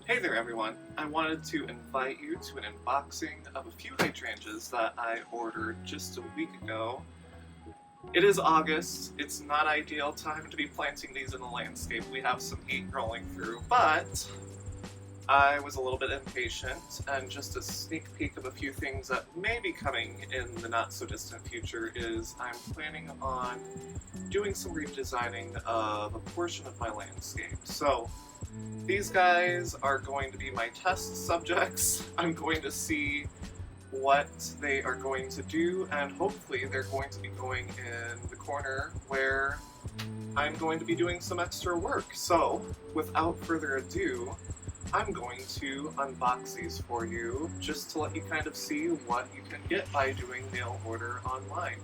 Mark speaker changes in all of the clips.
Speaker 1: Hey there everyone! I wanted to invite you to an unboxing of a few hydrangeas that I ordered just a week ago. It is August, it's not ideal time to be planting these in the landscape. We have some heat rolling through, but I was a little bit impatient, and just a sneak peek of a few things that may be coming in the not so distant future is I'm planning on doing some redesigning of a portion of my landscape. So these guys are going to be my test subjects. I'm going to see what they are going to do, and hopefully they're going to be going in the corner where I'm going to be doing some extra work. So without further ado, I'm going to unbox these for you just to let you kind of see what you can get by doing mail order online.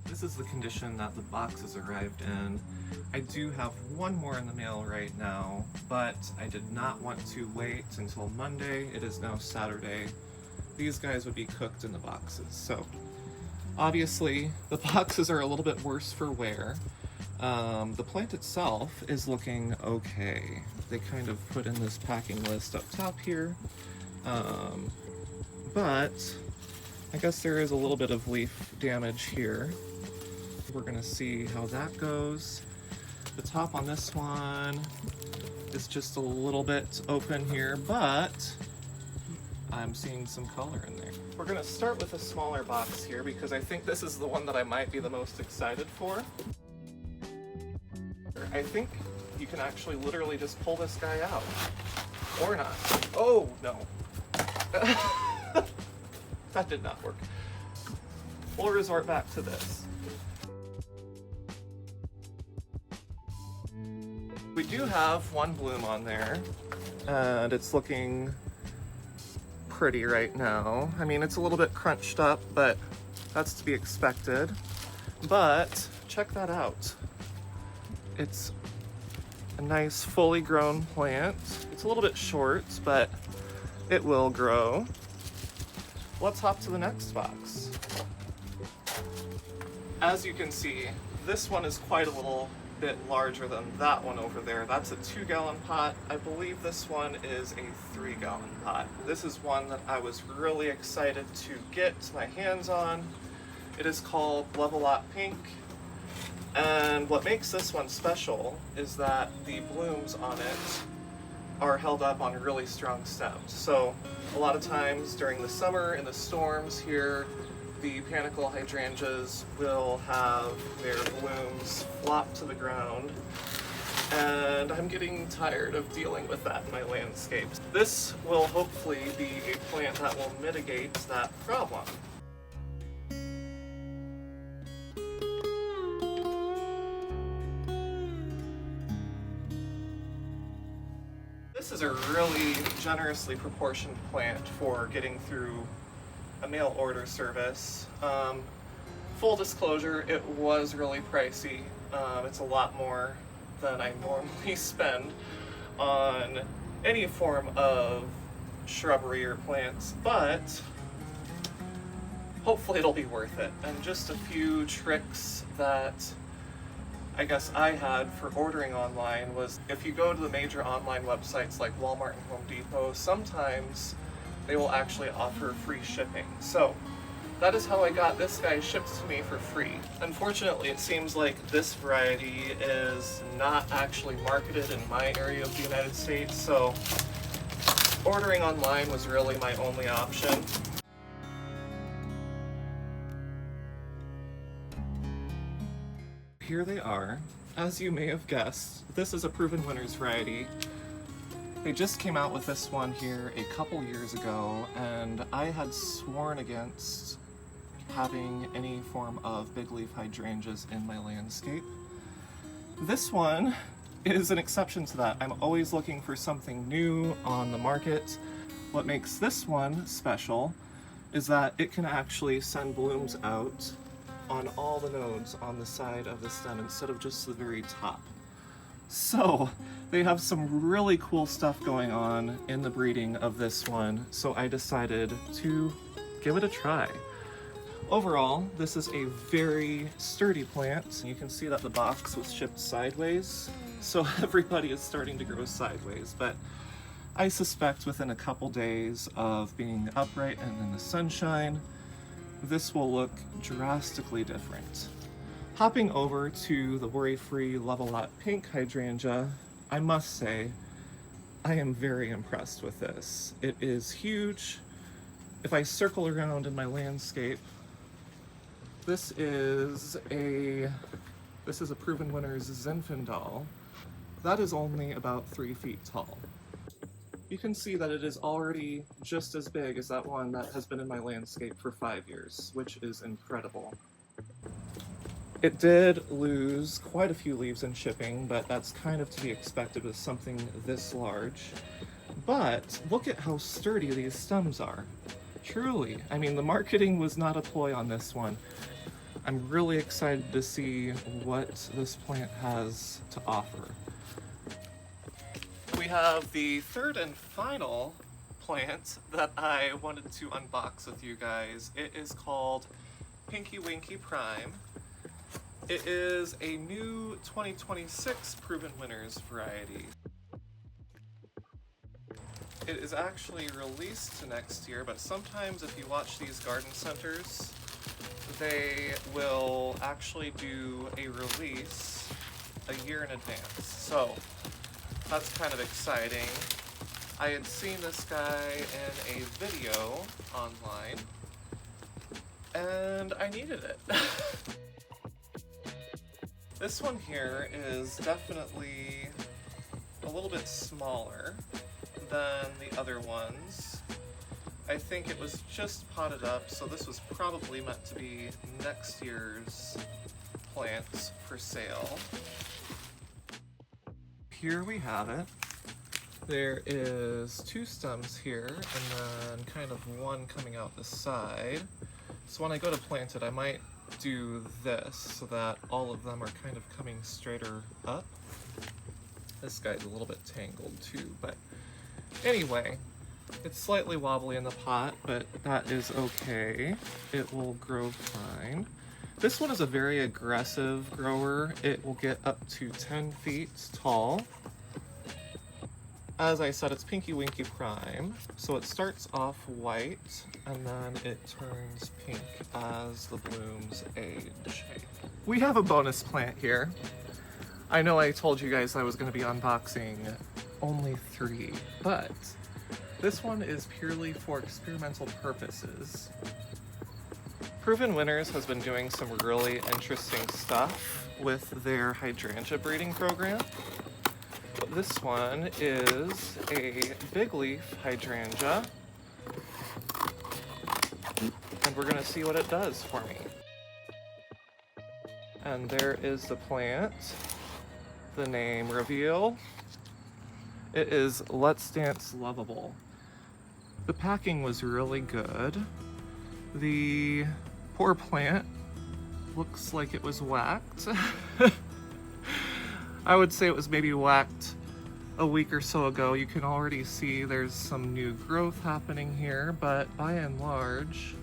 Speaker 1: This is the condition that the boxes arrived in. I do have one more in the mail right now, but I did not want to wait until Monday. It is now Saturday. These guys would be cooked in the boxes. So obviously the boxes are a little bit worse for wear. The plant itself is looking okay. They kind of put in this packing list up top here. But I guess there is a little bit of leaf damage here. We're gonna see how that goes. The top on this one is just a little bit open here, but I'm seeing some color in there. We're gonna start with a smaller box here because I think this is the one that I might be the most excited for. I think you can actually literally just pull this guy out. Or not. Oh, no. That did not work. We'll resort back to this. We do have one bloom on there, and it's looking pretty right now. I mean, it's a little bit crunched up, but that's to be expected. But check that out. It's a nice fully grown plant. It's a little bit short, but it will grow. Let's hop to the next box. As you can see, this one is quite a little bit larger than that one over there. That's a 2-gallon pot. I believe this one is a 3-gallon pot. This is one that I was really excited to get my hands on. It is called Level Up Pink. And what makes this one special is that the blooms on it are held up on really strong stems. So a lot of times during the summer in the storms here, the panicle hydrangeas will have their blooms flop to the ground, and I'm getting tired of dealing with that in my landscape. This will hopefully be a plant that will mitigate that problem. This is a really generously proportioned plant for getting through a mail order service. Full disclosure, it was really pricey. It's a lot more than I normally spend on any form of shrubbery or plants, but hopefully it'll be worth it. And just a few tricks that I guess I had for ordering online was if you go to the major online websites like Walmart and Home Depot, sometimes they will actually offer free shipping. So that is how I got this guy shipped to me for free. Unfortunately, it seems like this variety is not actually marketed in my area of the United States, so ordering online was really my only option. Here they are. As you may have guessed, this is a Proven Winners variety. They just came out with this one here a couple years ago, and I had sworn against having any form of big leaf hydrangeas in my landscape. This one is an exception to that. I'm always looking for something new on the market. What makes this one special is that it can actually send blooms out on all the nodes on the side of the stem instead of just the very top. So they have some really cool stuff going on in the breeding of this one, so I decided to give it a try. Overall, this is a very sturdy plant. You can see that the box was shipped sideways, so everybody is starting to grow sideways, but I suspect within a couple days of being upright and in the sunshine, this will look drastically different. Hopping over to the worry-free Level Up Pink Hydrangea, I must say, I am very impressed with this. It is huge. If I circle around in my landscape, this is a Proven Winners Zinfandel. That is only about 3 feet tall. You can see that it is already just as big as that one that has been in my landscape for 5 years, which is incredible. It did lose quite a few leaves in shipping, but that's kind of to be expected with something this large. But look at how sturdy these stems are. Truly, I mean, the marketing was not a ploy on this one. I'm really excited to see what this plant has to offer. We have the third and final plant that I wanted to unbox with you guys. It is called Pinky Winky Prime. It is a new 2026 Proven Winners variety. It is actually released to next year, but sometimes if you watch these garden centers, they will actually do a release a year in advance. So that's kind of exciting. I had seen this guy in a video online, and I needed it. This one here is definitely a little bit smaller than the other ones. I think it was just potted up, so this was probably meant to be next year's plants for sale. Here we have it. There is 2 stems here, and then kind of one coming out the side. So when I go to plant it, I might do this so that all of them are kind of coming straighter up. This guy's a little bit tangled too, but anyway, it's slightly wobbly in the pot, but that is okay. It will grow fine. This one is a very aggressive grower. It will get up to 10 feet tall. As I said, it's Pinky Winky Prime, so it starts off white and then it turns pink as the blooms age. We have a bonus plant here. I know I told you guys I was going to be unboxing only 3, but this one is purely for experimental purposes. Proven Winners has been doing some really interesting stuff with their hydrangea breeding program. This one is a big leaf hydrangea, and we're going to see what it does for me. And there is the plant, the name reveal. It is Let's Dance Lovable. The packing was really good. The poor plant looks like it was whacked. I would say it was maybe whacked a week or so ago. You can already see there's some new growth happening here, but by and large,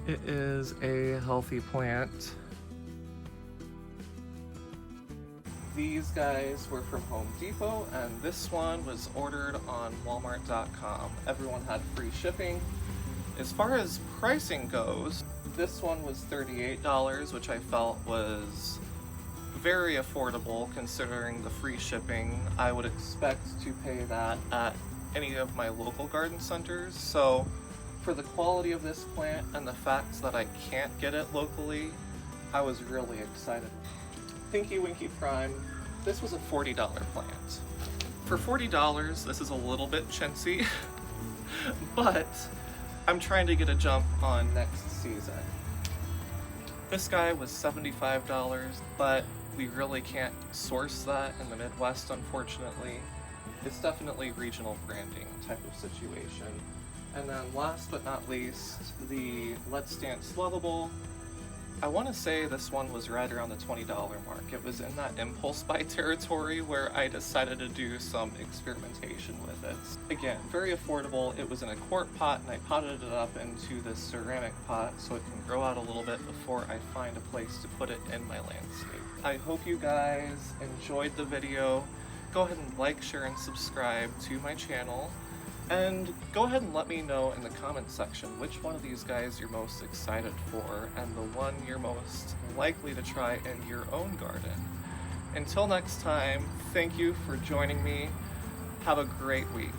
Speaker 1: it is a healthy plant. These guys were from Home Depot, and this one was ordered on Walmart.com. Everyone had free shipping. As far as pricing goes, this one was $38, which I felt was very affordable considering the free shipping. I would expect to pay that at any of my local garden centers. So for the quality of this plant and the fact that I can't get it locally, I was really excited. Pinky Winky Prime, this was a $40 plant. For $40, this is a little bit chintzy, but I'm trying to get a jump on next season. This guy was $75, but we really can't source that in the Midwest, unfortunately. It's definitely regional branding type of situation. And then last but not least, the Let's Dance Lovable. I want to say this one was right around the $20 mark. It was in that impulse buy territory where I decided to do some experimentation with it. Again, very affordable. It was in a quart pot and I potted it up into this ceramic pot so it can grow out a little bit before I find a place to put it in my landscape. I hope you guys enjoyed the video. Go ahead and like, share, and subscribe to my channel. And go ahead and let me know in the comment section which one of these guys you're most excited for and the one you're most likely to try in your own garden. Until next time, thank you for joining me. Have a great week.